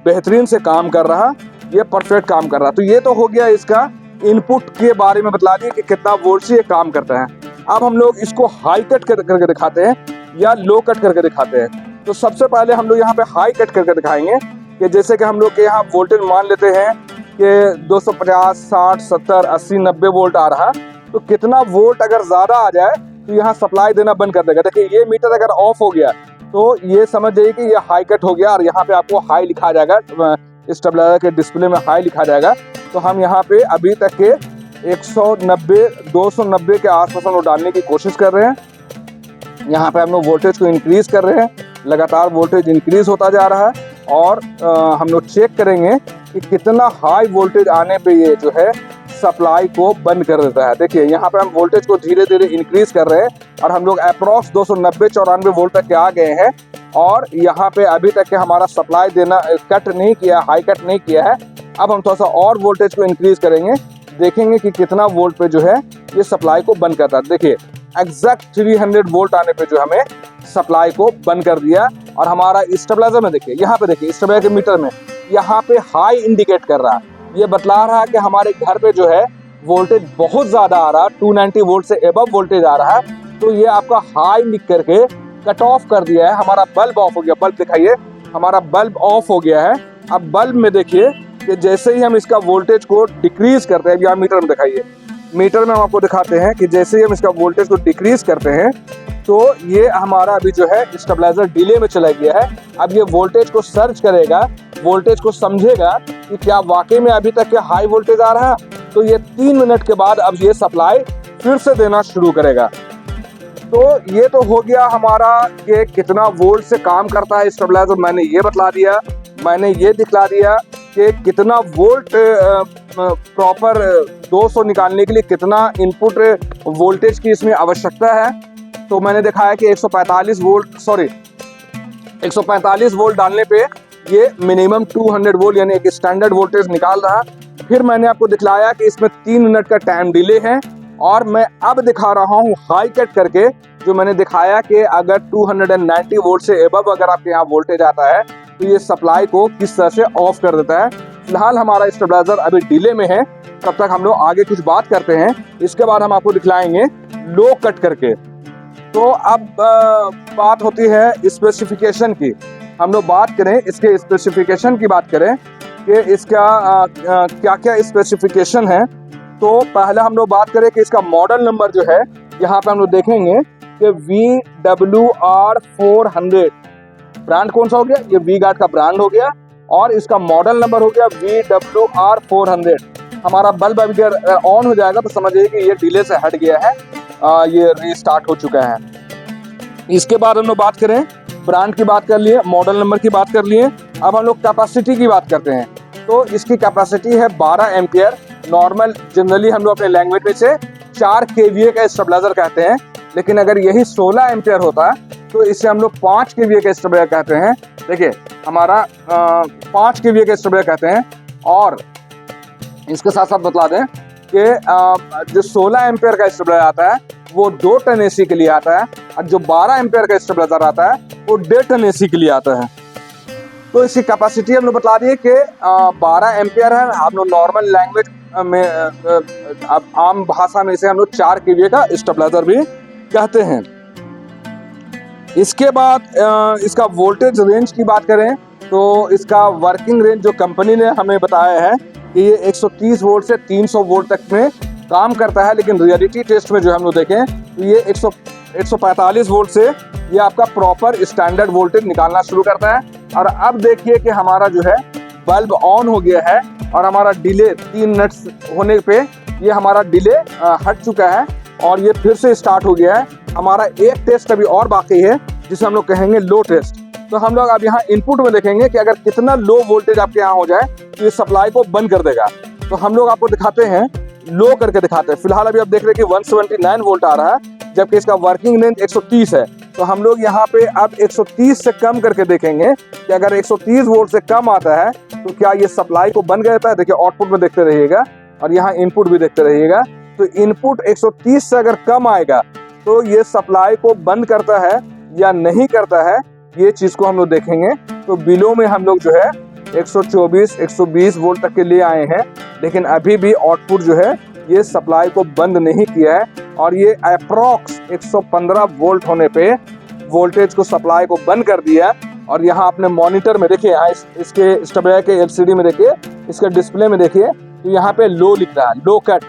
बेहतरीन से काम कर रहा, ये परफेक्ट काम कर रहा। तो ये तो हो गया इसका इनपुट के बारे में बतला दिए कि कितना वोल्ट से ये काम करता है। अब हम लोग इसको हाई कट करके दिखाते हैं या लो कट करके दिखाते हैं। तो सबसे पहले हम लोग यहाँ पे हाई कट करके दिखाएंगे कि जैसे कि हम लोग के यहाँ वोल्टेज मान लेते हैं कि 250, 60, 70, 80, 90 वोल्ट आ रहा। तो कितना वोल्ट अगर ज़्यादा आ जाए तो यहाँ सप्लाई देना बंद कर देगा। देखिए ये मीटर अगर ऑफ हो गया तो ये समझ जाइए कि ये हाई कट हो गया और यहाँ पे आपको हाई लिखा जाएगा, स्टेबलाइजर के डिस्प्ले में हाई लिखा जाएगा। तो हम यहाँ पे अभी तक के 190, 290 के आसपास हम लोग डालने की कोशिश कर रहे हैं। यहाँ पे हम लोग वोल्टेज को इंक्रीज कर रहे हैं, लगातार वोल्टेज इंक्रीज होता जा रहा है। और हम लोग चेक करेंगे कि कितना हाई वोल्टेज आने पे ये जो है सप्लाई को बंद कर देता है। देखिए यहाँ पे हम वोल्टेज को धीरे धीरे इंक्रीज कर रहे हैं और हम लोग अप्रॉक्स 290-94 वोल्ट तक के आ गए हैं। और यहाँ पे अभी तक के हमारा सप्लाई देना कट नहीं किया, हाई कट नहीं किया है। अब हम थोड़ा सा और वोल्टेज को इंक्रीज करेंगे, देखेंगे कि कितना वोल्ट पे जो है ये सप्लाई को बंद करता है। देखिए एग्जैक्ट 300 वोल्ट आने पे जो हमें सप्लाई को बंद कर दिया। और हमारा स्टेबलाइजर में देखिए, यहाँ पे देखिए स्टेबलाइजर के मीटर में यहाँ पे हाई इंडिकेट कर रहा है, ये बतला रहा है कि हमारे घर पे जो है वोल्टेज बहुत ज़्यादा आ रहा है, 290 वोल्ट से एबव वोल्टेज आ रहा है। तो ये आपका हाई लिख करके कट ऑफ कर दिया है। हमारा बल्ब ऑफ हो गया, बल्ब दिखाइए, हमारा बल्ब ऑफ हो गया है। अब बल्ब में देखिए कि जैसे ही हम इसका वोल्टेज को डिक्रीज करते हैं, यहाँ मीटर में दिखाइए, मीटर में हम आपको दिखाते हैं कि जैसे ही हम इसका वोल्टेज को डिक्रीज करते हैं तो ये हमारा अभी जो है स्टेबलाइजर डिले में चला गया है। अब ये वोल्टेज को सर्च करेगा, वोल्टेज को समझेगा कि क्या वाकई में अभी तक हाई वोल्टेज आ रहा है। तो ये 3 मिनट के बाद अब ये सप्लाई फिर से देना शुरू करेगा। तो ये तो हो गया हमारा कि कितना वोल्ट से काम करता है स्टेबलाइजर, मैंने ये बतला दिया। मैंने ये दिखला दिया कि कितना वोल्ट प्रॉपर 200 निकालने के लिए कितना इनपुट वोल्टेज की इसमें आवश्यकता है। तो मैंने दिखाया कि 145 वोल्ट डालने पे ये मिनिमम 200 वोल्ट यानी एक स्टैंडर्ड वोल्टेज निकाल रहा। फिर मैंने आपको दिखलाया कि इसमें 3 मिनट का टाइम डिले है। और मैं अब दिखा रहा हूँ हाई कट करके, जो मैंने दिखाया कि अगर 290 वोल्ट से एबव अगर आपके यहाँ वोल्टेज आता है तो ये सप्लाई को किस तरह से ऑफ कर देता है। फिलहाल हमारा स्टेबलाइजर अभी डिले में है, तब तक हम लोग आगे कुछ बात करते हैं। इसके बाद हम आपको दिखलाएंगे लो कट करके। तो अब बात होती है स्पेसिफिकेशन की। हम लोग बात करें इसके स्पेसिफिकेशन की, बात करें कि इसका क्या क्या स्पेसिफिकेशन है। तो पहले हम लोग बात करें कि इसका मॉडल नंबर जो है, यहाँ पे हम लोग देखेंगे कि VWR 400 ब्रांड कौन सा हो गया, ये वी गार्ड का ब्रांड हो गया। और इसका मॉडल नंबर हो गया VWR 400। हमारा बल्ब अभी ऑन हो जाएगा तो समझिए कि ये डिले से हट गया है, ये रीस्टार्ट हो चुका है। इसके बाद हम लोग बात करें, ब्रांड की बात कर लिए, मॉडल नंबर की बात कर लिए। अब हम लोग कैपेसिटी की बात करते हैं। तो इसकी कैपेसिटी है 12 एम्पियर। नॉर्मल जनरली हम लोग अपने लैंग्वेज में से 4 kVA का स्टेबलाइजर कहते हैं, लेकिन अगर यही 16 एम्पियर होता तो इसे हम लोग 5 kVA का स्टेबलाइजर कहते हैं। देखिए हमारा 5 kVA का स्टेबलाइजर कहते हैं। और इसके साथ साथ बतला दें कि जो 16 एम्पियर का स्टेबलाइजर आता है वो 2 टन AC के लिए आता है, और जो 12 एम्पियर का स्टेबलाइजर आता है वो 1.5 टन AC के लिए आता है। तो इसकी कैपेसिटी हम लोग बता दिए कि 12 एम्पियर है। हम लोग नॉर्मल लैंग्वेज में आम भाषा में इसे हम लोग 4 kVA का स्टेबलाइजर भी कहते हैं। इसके बाद इसका वोल्टेज रेंज की बात करें तो इसका वर्किंग रेंज जो कंपनी ने हमें बताया है कि ये 130 वोल्ट से 300 वोल्ट तक में काम करता है। लेकिन रियलिटी टेस्ट में जो हम लोग देखें तो ये 145 वोल्ट से ये आपका प्रॉपर स्टैंडर्ड वोल्टेज निकालना शुरू करता है। और अब देखिए कि हमारा जो है बल्ब ऑन हो गया है और हमारा डिले 3 मिनट होने पे ये हमारा डिले हट चुका है और ये फिर से स्टार्ट हो गया है। हमारा एक टेस्ट अभी और बाकी है जिसे हम लोग कहेंगे लो टेस्ट। तो हम लोग अब यहाँ इनपुट में देखेंगे कि अगर कितना लो वोल्टेज आपके यहाँ हो जाए तो ये सप्लाई को बंद कर देगा। तो हम लोग आपको दिखाते हैं, लो करके दिखाते हैं। फिलहाल अभी आप देख रहे हैं कि 179 वोल्ट आ रहा है, जबकि इसका वर्किंग रेंज 130 है। तो हम लोग यहाँ पे अब 130 से कम करके देखेंगे कि अगर 130 वोल्ट से कम आता है तो क्या ये सप्लाई को बंद कर देता है। देखिए आउटपुट में देखते रहिएगा और यहाँ इनपुट भी देखते रहिएगा तो इनपुट 130 से अगर कम आएगा तो ये सप्लाई को बंद करता है या नहीं करता है, ये चीज को हम लोग देखेंगे। तो बिलो में हम लोग जो है 124 120 वोल्ट तक के लिए आए हैं, लेकिन अभी भी आउटपुट जो है ये सप्लाई को बंद नहीं किया है और ये अप्रॉक्स 115 वोल्ट होने पे वोल्टेज को सप्लाई को बंद कर दिया। और यहाँ अपने मॉनिटर में देखिए, यहाँ इसके स्टेबलाइजर के एलसीडी में देखिए, इसके डिस्प्ले में देखिए, तो यहाँ पे लो लिख रहा है, लो कट,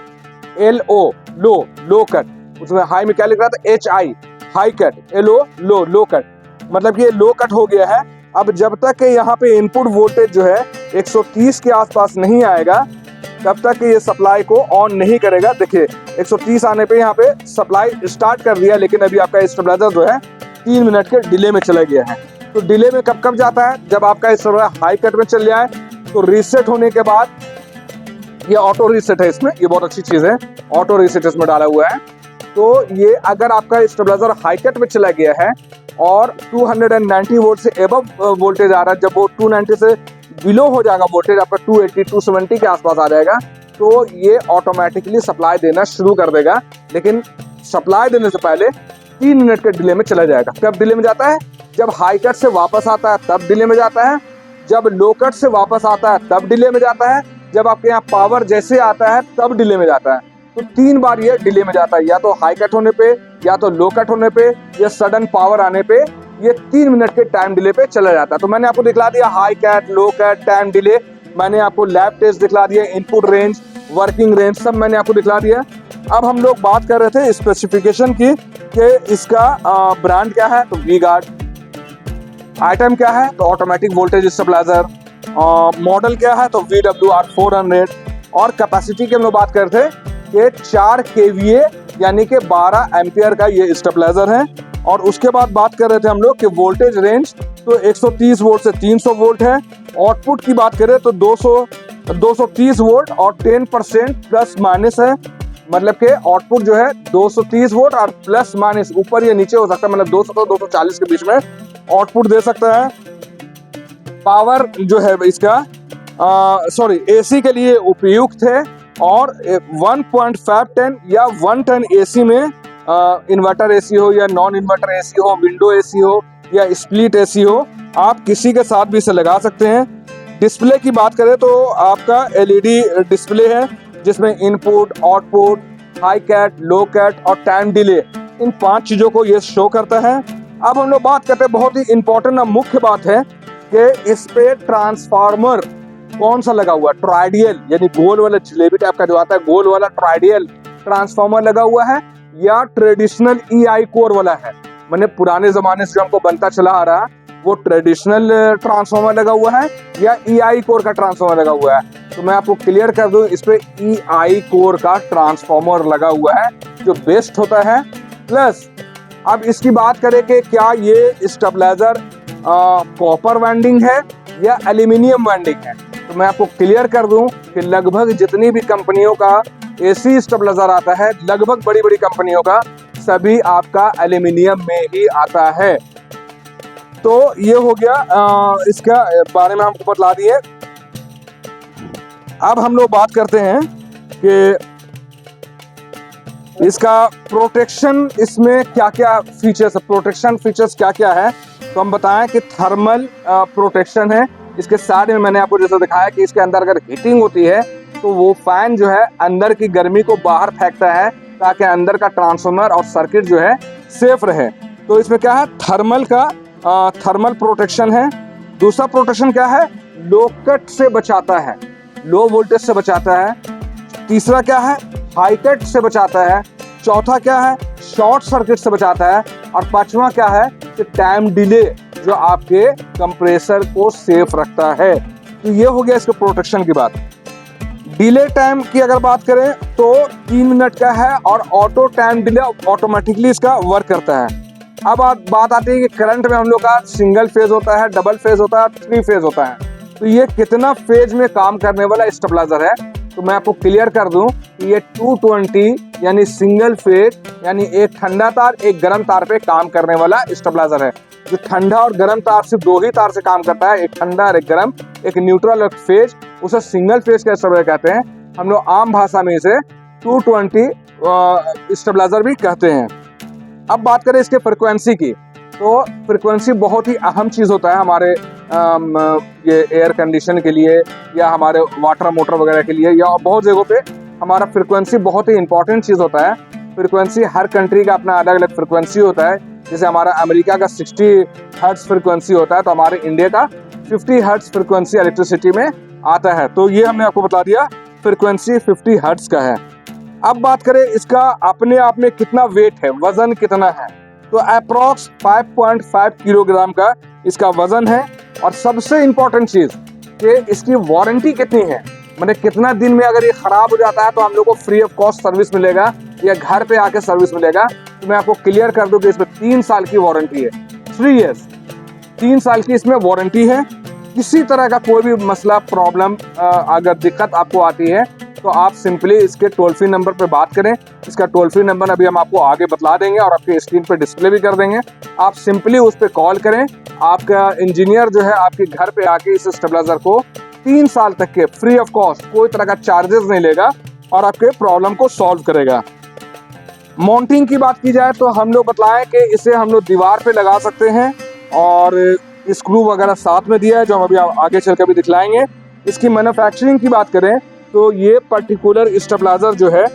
LO लो कट। उसमें हाई में क्या लिख रहा था, HI हाई कट, LO लो कट, मतलब कि ये लो कट हो गया है। अब जब तक यहाँ पे इनपुट वोल्टेज जो है 130 के आसपास नहीं आएगा तब तक ये सप्लाई को ऑन नहीं करेगा। देखिए 130 आने पे यहाँ पे सप्लाई स्टार्ट कर दिया, लेकिन अभी आपका स्टेबलाइजर जो है 3 मिनट के डिले में चला गया है। तो डिले में कब जाता है, जब आपका स्टेबलाइजर हाई कट में चल जाए तो रीसेट होने के बाद, ये ऑटो रीसेट है इसमें, ये बहुत अच्छी चीज है, ऑटो रीसेट इसमें डाला हुआ है। तो ये अगर आपका स्टेबलाइजर हाई कट में चला गया है और 290 वोल्ट से एबव वोल्टेज आ रहा है, जब वो 290 से बिलो हो जाएगा वोल्टेज, आपका 280 270 के आसपास आ जाएगा, तो ये ऑटोमेटिकली सप्लाई देना शुरू कर देगा। लेकिन सप्लाई देने से पहले 3 मिनट के डिले में चला जाएगा। कब डिले में जाता है, जब हाई कट से वापस आता है तब डिले में जाता है, जब लो कट से वापस आता है तब डिले में जाता है, जब आपके यहाँ पावर जैसे आता है तब डिले में जाता है। तो 3 बार ये डिले में जाता है, या तो हाई कट होने पे, या तो लो कट होने पे, या सडन पावर आने पे, ये 3 मिनट के टाइम डिले पे चला जाता है। तो मैंने आपको दिखला दिया हाई कट, लो कट, टाइम डिले, मैंने आपको लैब टेस्ट दिखला दिया, इनपुट रेंज, वर्किंग रेंज सब मैंने आपको दिखला दिया। अब हम लोग बात कर रहे थे स्पेसिफिकेशन की कि इसका ब्रांड क्या है, तो वी गार्ड। आइटम क्या है, तो ऑटोमेटिक वोल्टेज स्टेबलाइजर। मॉडल क्या है, तो VWR 400। और कैपेसिटी की हम लोग बात करते थे कि 4 kVA यानी कि 12 एम्पियर का ये स्टेबलाइजर है। और उसके बाद बात कर रहे थे हम लोग कि वोल्टेज रेंज तो 130 वोल्ट से 300 वोल्ट है। आउटपुट की बात करें तो 230 वोल्ट और 10% प्लस माइनस है, मतलब कि आउटपुट जो है 230 वोल्ट और प्लस माइनस ऊपर या नीचे हो सकता है, मतलब 200 से 240 के बीच में आउटपुट दे सकता है। पावर जो है इसका AC के लिए उपयुक्त है और 1.5 टन या 1 टन AC में इन्वर्टर AC हो या नॉन इन्वर्टर AC हो, विंडो AC हो या स्प्लिट AC हो, आप किसी के साथ भी इसे लगा सकते हैं। डिस्प्ले की बात करें तो आपका LED डिस्प्ले है जिसमें इनपुट, आउटपुट, हाई कट, लो कट और टाइम डिले, इन 5 चीजों को ये शो करता है। अब हम लोग बात करते हैं, बहुत ही इंपॉर्टेंट मुख्य बात है कि इस पे ट्रांसफार्मर कौन सा लगा हुआ है, ट्राइडियल यानी गोल वाला जलेबी टाइप का जो आता है, गोल वाला ट्राइडियल ट्रांसफार्मर लगा हुआ है या ट्रेडिशनल EI कोर वाला है। मैंने पुराने जमाने से जो हमको बनता चला आ रहा वो ट्रेडिशनल ट्रांसफार्मर लगा हुआ है या EI कोर का ट्रांसफार्मर लगा हुआ है। तो मैं आपको क्लियर कर दूं, इस पे EI कोर का ट्रांसफार्मर लगा हुआ है जो बेस्ट होता है। प्लस अब इसकी बात करें कि क्या ये स्टेबलाइजर कॉपर वाइंडिंग है या एल्यूमिनियम वाइंडिंग है, तो मैं आपको क्लियर कर दूं कि लगभग जितनी भी कंपनियों का AC स्टेबलाइजर आता है, लगभग बड़ी बड़ी कंपनियों का सभी आपका एल्यूमिनियम में ही आता है। तो ये हो गया इसका बारे में हमको बतला दिए। अब हम लोग बात करते हैं कि इसका प्रोटेक्शन, इसमें क्या क्या फीचर्स, प्रोटेक्शन फीचर्स क्या क्या है। तो हम बताएं कि थर्मल प्रोटेक्शन है। इसके साइड में मैंने आपको जैसा दिखाया कि इसके अंदर अगर हीटिंग होती है तो वो फैन जो है अंदर की गर्मी को बाहर फेंकता है ताकि अंदर का ट्रांसफार्मर और सर्किट जो है सेफ रहे। तो इसमें क्या है, थर्मल का थर्मल प्रोटेक्शन है। दूसरा प्रोटेक्शन क्या है, लो कट से बचाता है, लो वोल्टेज से बचाता है। तीसरा क्या है, हाई कट से बचाता है। चौथा क्या है, शॉर्ट सर्किट से बचाता है। और पांचवा क्या है कि टाइम डिले जो आपके कंप्रेसर को सेफ रखता है। तो ये हो गया इसके प्रोटेक्शन की बात। डिले टाइम की अगर बात करें तो 3 मिनट का है और ऑटो टाइम डिले ऑटोमेटिकली इसका वर्क करता है। अब बात आती है कि करंट में हम लोग का सिंगल फेज होता है, डबल फेज होता है, 3 फेज होता है। तो ये कितना फेज में काम करने वाला स्टेबलाइजर है, तो मैं आपको क्लियर कर दूं कि ये 220 यानी सिंगल फेज यानी एक ठंडा तार एक गर्म तार पे काम करने वाला स्टेबलाइजर है। जो ठंडा और गर्म तार सिर्फ 2 ही तार से काम करता है, एक ठंडा और एक गर्म, एक न्यूट्रल और फेज, उसे सिंगल फेज का स्टेबलाइजर कहते हैं। हम लोग आम भाषा में इसे 220 स्टेबलाइजर भी कहते हैं। अब बात करें इसके फ्रिक्वेंसी की, तो फ्रिक्वेंसी बहुत ही अहम चीज़ होता है हमारे ये एयर कंडीशन के लिए या हमारे वाटर मोटर वगैरह के लिए, या बहुत जगहों पे हमारा फ्रिक्वेंसी बहुत ही इंपॉर्टेंट चीज़ होता है। फ्रिक्वेंसी हर कंट्री का अपना अलग अलग फ्रिक्वेंसी होता है। जैसे हमारा अमेरिका का 60 हर्ट्ज फ्रिक्वेंसी होता है, तो हमारे इंडिया का 50 हर्ट्ज फ्रिक्वेंसी इलेक्ट्रिसिटी में आता है। तो ये हमने आपको बता दिया, फ्रिक्वेंसी 50 हर्ट्ज का है। अब बात करें इसका अपने आप में कितना वेट है, वजन कितना है, तो अप्रॉक्स 5.5 किलोग्राम का इसका वजन है। और सबसे इम्पोर्टेंट चीज़ कि इसकी वारंटी कितनी है, मतलब कितना दिन में अगर ये खराब हो जाता है तो हम लोग को फ्री ऑफ कॉस्ट सर्विस मिलेगा या घर पे आके सर्विस मिलेगा। तो मैं आपको क्लियर कर दूं कि इसमें 3 साल की वारंटी है, 3 इयर्स, 3 साल की इसमें वारंटी है। किसी तरह का कोई भी मसला, प्रॉब्लम, अगर दिक्कत आपको आती है तो आप सिंपली इसके टोल फ्री नंबर पर बात करें। इसका टोल फ्री नंबर अभी हम आपको आगे बतला देंगे और आपके स्क्रीन पर डिस्प्ले भी कर देंगे। आप सिंपली उस पर कॉल करें, आपका इंजीनियर जो है आपके घर पे आके इस स्टेबलाइजर को 3 साल तक के फ्री ऑफ कॉस्ट, कोई तरह का चार्जेस नहीं लेगा और आपके प्रॉब्लम को सॉल्व करेगा। माउंटिंग की बात की जाए तो हम लोग बतलाएं कि इसे हम लोग दीवार पे लगा सकते हैं और स्क्रू वगैरह साथ में दिया है जो हम अभी आगे चल कर भी दिखलाएंगे। इसकी मैन्युफैक्चरिंग की बात करें तो ये पर्टिकुलर स्टेबलाइजर जो है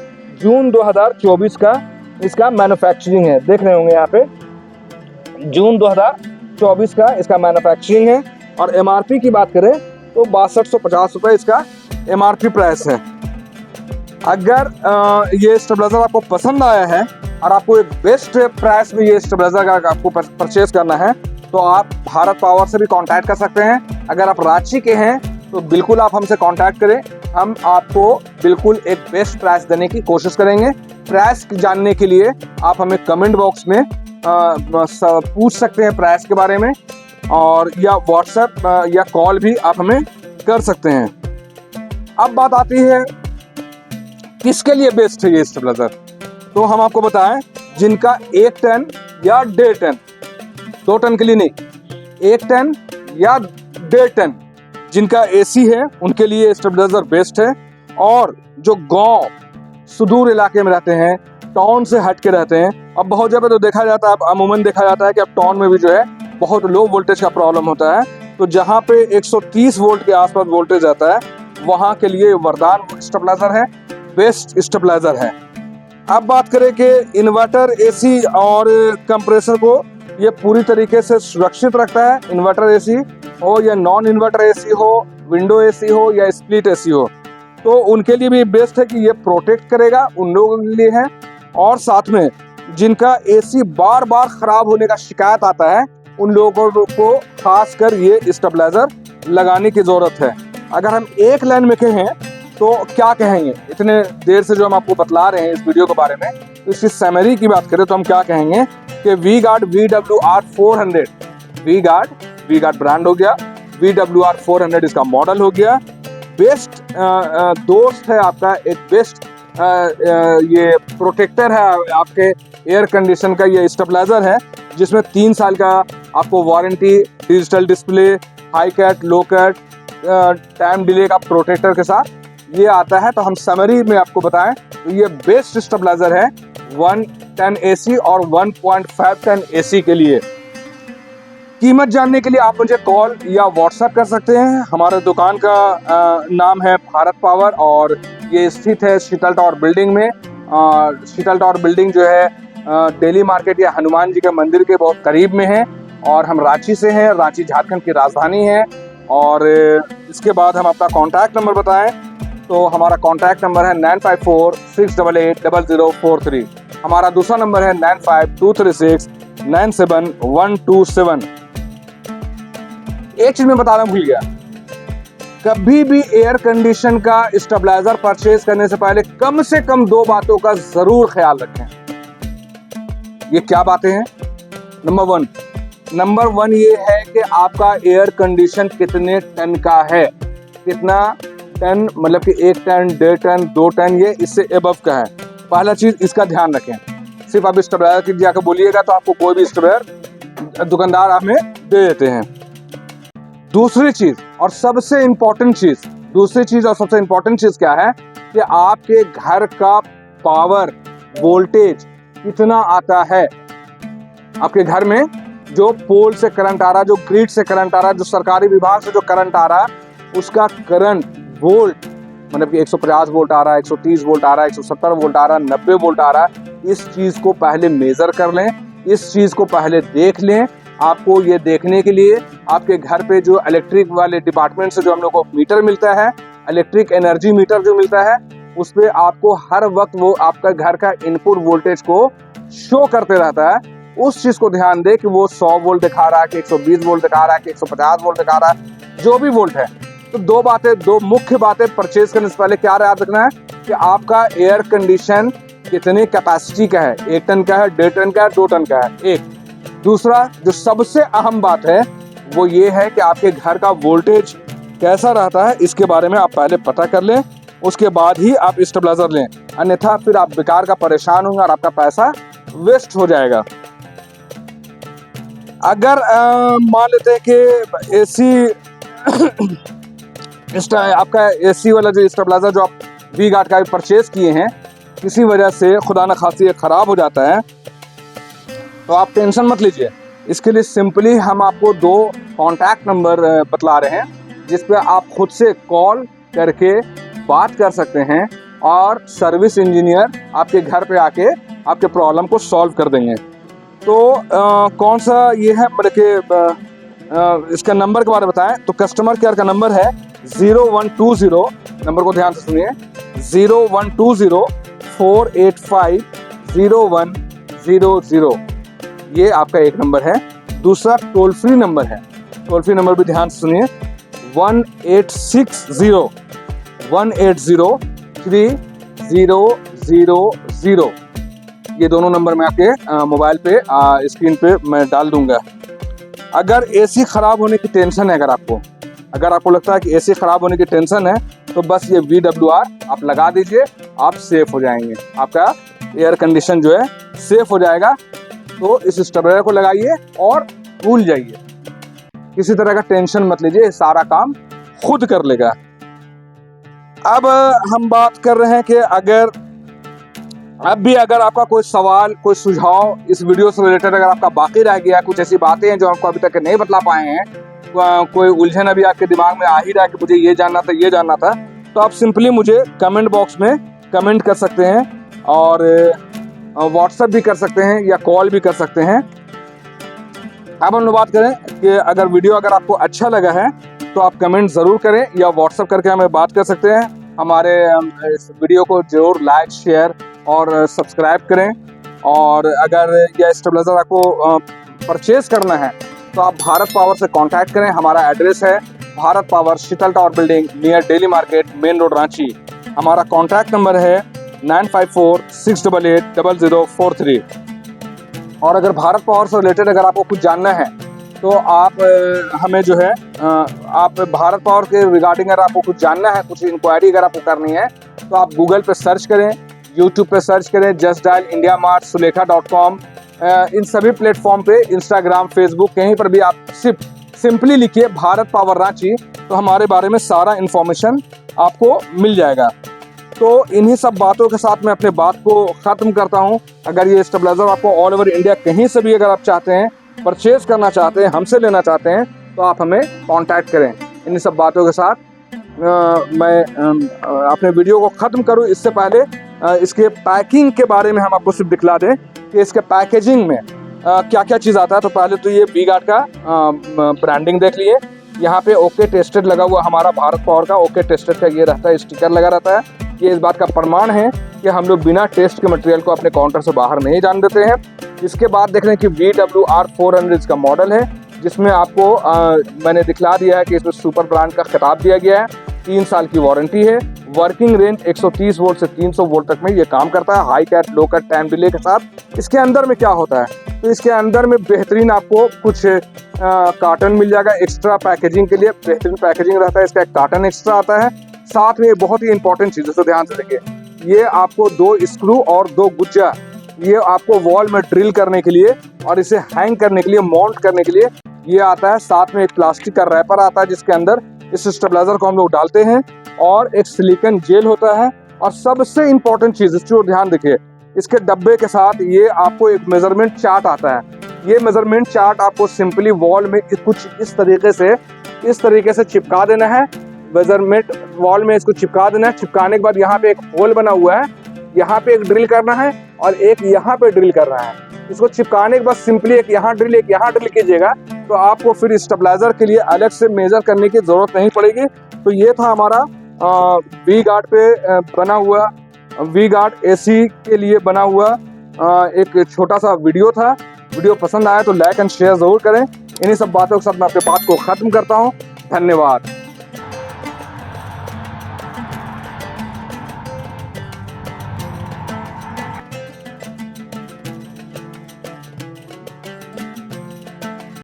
जून 2024 का इसका मैन्युफैक्चरिंग है। देख रहे होंगे यहाँ पे जून 2024 का इसका मैन्युफैक्चरिंग है। और MRP की बात करें तो 6250 रुपये इसका MRP प्राइस है। अगर ये स्टेबलाइजर आपको पसंद आया है और आपको एक बेस्ट प्राइस में ये स्टेबलाइजर का आपको परचेज करना है तो आप भारत पावर से भी कांटेक्ट कर सकते हैं। अगर आप रांची के हैं तो बिल्कुल आप हमसे कांटेक्ट करें, हम आपको बिल्कुल एक बेस्ट प्राइस देने की कोशिश करेंगे। प्राइस जानने के लिए आप हमें कमेंट बॉक्स में पूछ सकते हैं प्राइस के बारे में, और या व्हाट्सएप या कॉल भी आप हमें कर सकते हैं। अब बात आती है किसके लिए बेस्ट है ये स्टेबलाइजर, तो हम आपको बताएं जिनका 1 टन या 1.5 टन, 2 टन के लिए नहीं, 1 टन या 1.5 टन जिनका AC है उनके लिए स्टेबलाइजर बेस्ट है। और जो गांव सुदूर इलाके में रहते हैं, टाउन से हट के रहते हैं, अब बहुत जगह तो देखा जाता है, अमूमन देखा जाता है कि अब टाउन में भी जो है बहुत लो वोल्टेज का प्रॉब्लम होता है, तो जहाँ पे 130 वोल्ट के आसपास वोल्टेज आता है वहाँ के लिए वरदान स्टेबलाइजर है, बेस्ट स्टेबलाइजर है। अब बात करें कि इन्वर्टर AC और कंप्रेसर को ये पूरी तरीके से सुरक्षित रखता है। इन्वर्टर AC हो या नॉन इन्वर्टर AC हो, विंडो AC हो या स्प्लिट AC हो, तो उनके लिए भी बेस्ट है कि ये प्रोटेक्ट करेगा, उन लोगों के लिए है। और साथ में जिनका AC बार बार खराब होने का शिकायत आता है उन लोगों को खासकर ये स्टेबलाइजर लगाने की ज़रूरत है। अगर हम एक लाइन में कहें तो क्या कहेंगे, इतने देर से जो हम आपको बतला रहे हैं इस वीडियो के बारे में, तो इसकी समरी की बात करें तो हम क्या कहेंगे कि V-Guard VWR 400, V-Guard ब्रांड हो गया, VWR 400 इसका मॉडल हो गया। बेस्ट दोस्त है आपका, एक बेस्ट ये प्रोटेक्टर है आपके एयर कंडीशन का, ये स्टेबलाइजर है जिसमें 3 साल का आपको warranty, digital display, high cut, low cut, time delay का प्रोटेक्टर के साथ ये आता है। तो हम समरी में आपको बताएं तो ये बेस्ट स्टेबलाइजर है 1 टन AC और 1.5 टन AC के लिए। कीमत जानने के लिए आप मुझे कॉल या व्हाट्सएप कर सकते हैं। हमारे दुकान का नाम है भारत पावर और ये स्थित है शीतल टावर बिल्डिंग में। शीतल टावर बिल्डिंग जो है डेली मार्केट या हनुमान जी के मंदिर के बहुत करीब में है और हम रांची से हैं, रांची झारखंड की राजधानी है। और इसके बाद हम अपना कॉन्टैक्ट नंबर बताएं तो हमारा कॉन्टैक्ट नंबर है 9546880043। हमारा दूसरा नंबर है 9523697127। एक चीज मैं बताना भूल गया, कभी भी एयर कंडीशन का स्टेबलाइजर परचेज करने से पहले कम से कम 2 बातों का जरूर ख्याल रखें। ये क्या बातें हैं? नंबर वन ये है कि आपका एयर कंडीशन कितने टन का है, कितना टन, मतलब कि 1 टन, 1.5 टन, 2 टन, ये इससे एबव का है। पहला चीज इसका ध्यान रखें। सिर्फ आप स्टेबलाइजर की जाकर बोलिएगा तो आपको कोई भी स्टेबलाइजर दुकानदार हमें दे देते हैं। दूसरी चीज और सबसे इम्पोर्टेंट चीज क्या है कि आपके घर का पावर वोल्टेज कितना आता है आपके घर में, जो पोल से करंट आ रहा है, जो ग्रिड से करंट आ रहा है, जो सरकारी विभाग से जो करंट आ रहा है, उसका करंट वोल्ट मतलब कि 150 वोल्ट आ रहा है, 130 वोल्ट आ रहा है, 170 वोल्ट आ रहा है, 90 वोल्ट आ रहा है, इस चीज़ को पहले मेज़र कर लें, इस चीज़ को पहले देख लें। आपको ये देखने के लिए आपके घर पे जो इलेक्ट्रिक वाले डिपार्टमेंट से जो हम लोग को मीटर मिलता है, इलेक्ट्रिक एनर्जी मीटर जो मिलता है, उस पर आपको हर वक्त वो आपका घर का इनपुट वोल्टेज को शो करते रहता है। उस चीज़ को ध्यान दे कि वो 100 वोल्ट दिखा रहा है कि 120 वोल्ट दिखा रहा है कि 150 वोल्ट दिखा रहा है, जो भी वोल्ट है। तो दो मुख्य बातें परचेज करने से पहले क्या याद रखना है कि आपका एयर कंडीशन कितने कैपेसिटी का है, 1 टन का है, 1.5 टन का है, 2 टन का है, एक। दूसरा जो सबसे अहम बात है वो ये है कि आपके घर का वोल्टेज कैसा रहता है, इसके बारे में आप पहले पता कर लें, उसके बाद ही आप स्टेबलाइजर लें, अन्यथा फिर आप बेकार का परेशान होंगे और आपका पैसा वेस्ट हो जाएगा। अगर मान लेते हैं कि एसी आपका एसी वाला जो स्टेबलाइजर जो आप वी गार्ड का परचेज किए हैं, किसी वजह से खुदा न खास्ती ख़राब हो जाता है, तो आप टेंशन मत लीजिए। इसके लिए सिंपली हम आपको 2 कॉन्टैक्ट नंबर बतला रहे हैं, जिस पे आप खुद से कॉल करके बात कर सकते हैं और सर्विस इंजीनियर आपके घर पे आके आपके प्रॉब्लम को सॉल्व कर देंगे। तो कौन सा ये है मतलब कि इसका नंबर के बारे में बताएं, तो कस्टमर केयर का नंबर है 0120, नंबर को ध्यान से सुनिए, 0120 485 0100, ये आपका एक नंबर है। दूसरा टोल फ्री नंबर है, टोल फ्री नंबर भी ध्यान से सुनिए, 1860 180 3000। ये दोनों नंबर मैं आपके मोबाइल पे स्क्रीन पे मैं डाल दूंगा। अगर एसी ख़राब होने की टेंशन है, अगर आपको लगता है कि एसी ख़राब होने की टेंशन है, तो बस ये VWR आप लगा दीजिए, आप सेफ हो जाएंगे, आपका एयर कंडीशन जो है सेफ हो जाएगा। तो इस स्टेबलाइजर को लगाइए और भूल जाइए, किसी तरह का टेंशन मत लीजिए, सारा काम खुद कर लेगा। अब हम बात कर रहे हैं कि अगर आपका कोई सवाल, कोई सुझाव इस वीडियो से रिलेटेड अगर आपका बाकी रह गया, कुछ ऐसी बातें हैं जो आपको अभी तक नहीं बतला पाए हैं, कोई उलझन अभी आपके दिमाग में आ ही रहा है कि मुझे ये जानना था, तो आप सिंपली मुझे कमेंट बॉक्स में कमेंट कर सकते हैं और व्हाट्सएप भी कर सकते हैं या कॉल भी कर सकते हैं। अब हम बात करें कि अगर वीडियो अगर आपको अच्छा लगा है तो आप कमेंट ज़रूर करें या व्हाट्सएप करके हमें बात कर सकते हैं। हमारे इस वीडियो को ज़रूर लाइक, शेयर और सब्सक्राइब करें। और अगर यह स्टेबलाइजर आपको परचेज़ करना है तो आप भारत पावर से कांटेक्ट करें। हमारा एड्रेस है Bharat power, Sheetal tower building, near daily market, main road, Ranchi. हमारा कॉन्टैक्ट नंबर है 9546880043। और अगर भारत पावर से रिलेटेड अगर आपको कुछ जानना है तो आप हमें जो है आप भारत पावर के रिगार्डिंग अगर आपको कुछ जानना है, कुछ इंक्वायरी अगर आपको करनी है, तो आप गूगल पे सर्च करें, यूट्यूब पे सर्च करें, जस्ट डायल इंडिया मार्ट, सुलेखा.com, इन सभी प्लेटफॉर्म पे, इंस्टाग्राम, फेसबुक, कहीं पर भी आप सिंपली लिखिए भारत पावर रांची, तो हमारे बारे में सारा इन्फॉर्मेशन आपको मिल जाएगा। तो इन्हीं सब बातों के साथ मैं अपने बात को ख़त्म करता हूं। अगर ये स्टेबलाइजर आपको ऑल ओवर इंडिया कहीं से भी अगर आप चाहते हैं, परचेज़ करना चाहते हैं, हमसे लेना चाहते हैं, तो आप हमें कांटेक्ट करें। इन्हीं सब बातों के साथ मैं अपने वीडियो को ख़त्म करूं। इससे पहले इसके पैकिंग के बारे में हम आपको सिर्फ दिखला दें कि इसके पैकेजिंग में क्या क्या चीज़ आता है। तो पहले तो ये वी गार्ड का ब्रांडिंग देख लिए, यहाँ पे ओके टेस्टेड लगा हुआ, हमारा भारत पावर का ओके टेस्टेड का ये रहता है, स्टिकर लगा रहता है। ये इस बात का प्रमाण है कि हम लोग बिना टेस्ट के मटेरियल को अपने काउंटर से बाहर नहीं जाने देते हैं। इसके बाद देख रहे हैं कि VWR 400 इसका मॉडल है, जिसमें आपको मैंने दिखला दिया है कि इसमें सुपर ब्रांड का खिताब दिया गया है, 3 साल की वारंटी है, वर्किंग रेंज 130 वोल्ट से 300 वोल्ट तक में ये काम करता है, हाई कट, लो कट, टाइम डिले के साथ। इसके अंदर में क्या होता है, तो इसके अंदर में बेहतरीन आपको कुछ कार्टन मिल जाएगा एक्स्ट्रा पैकेजिंग के लिए, बेहतरीन पैकेजिंग रहता है, इसका एक कार्टन एक्स्ट्रा आता है। साथ में बहुत ही इंपॉर्टेंट चीज़ है, तो ध्यान से देखिए, ये आपको 2 स्क्रू और 2 गुज्जा, ये आपको वॉल में ड्रिल करने के लिए और इसे हैंग करने के लिए, माउंट करने के लिए ये आता है। साथ में एक प्लास्टिक का रैपर आता है, जिसके अंदर इस स्टेबलाइजर को हम लोग डालते हैं, और एक सिलिकॉन जेल होता है, और सबसे इंपॉर्टेंट चीज इसको ध्यान देखिए, इसके डब्बे के साथ ये आपको एक मेजरमेंट चार्ट आता है। ये मेजरमेंट चार्ट आपको सिंपली वॉल में कुछ इस तरीके से चिपका देना है। मेजरमेंट वॉल में इसको चिपका देना है। चिपकाने के बाद यहाँ पे एक होल बना हुआ है, यहाँ पे एक ड्रिल करना है और एक यहाँ पे ड्रिल करना है। इसको चिपकाने के बाद सिंपली एक यहाँ ड्रिल कीजिएगा, तो आपको फिर स्टेबलाइजर के लिए अलग से मेजर करने की जरूरत नहीं पड़ेगी। तो ये था हमारा वी गार्ड पे बना हुआ, वी गार्ड एसी के लिए बना हुआ एक छोटा सा वीडियो था। वीडियो पसंद आया तो लाइक एंड शेयर जरूर करें। इन्हीं सब बातों के साथ मैं अपनी बात को खत्म करता हूँ। धन्यवाद।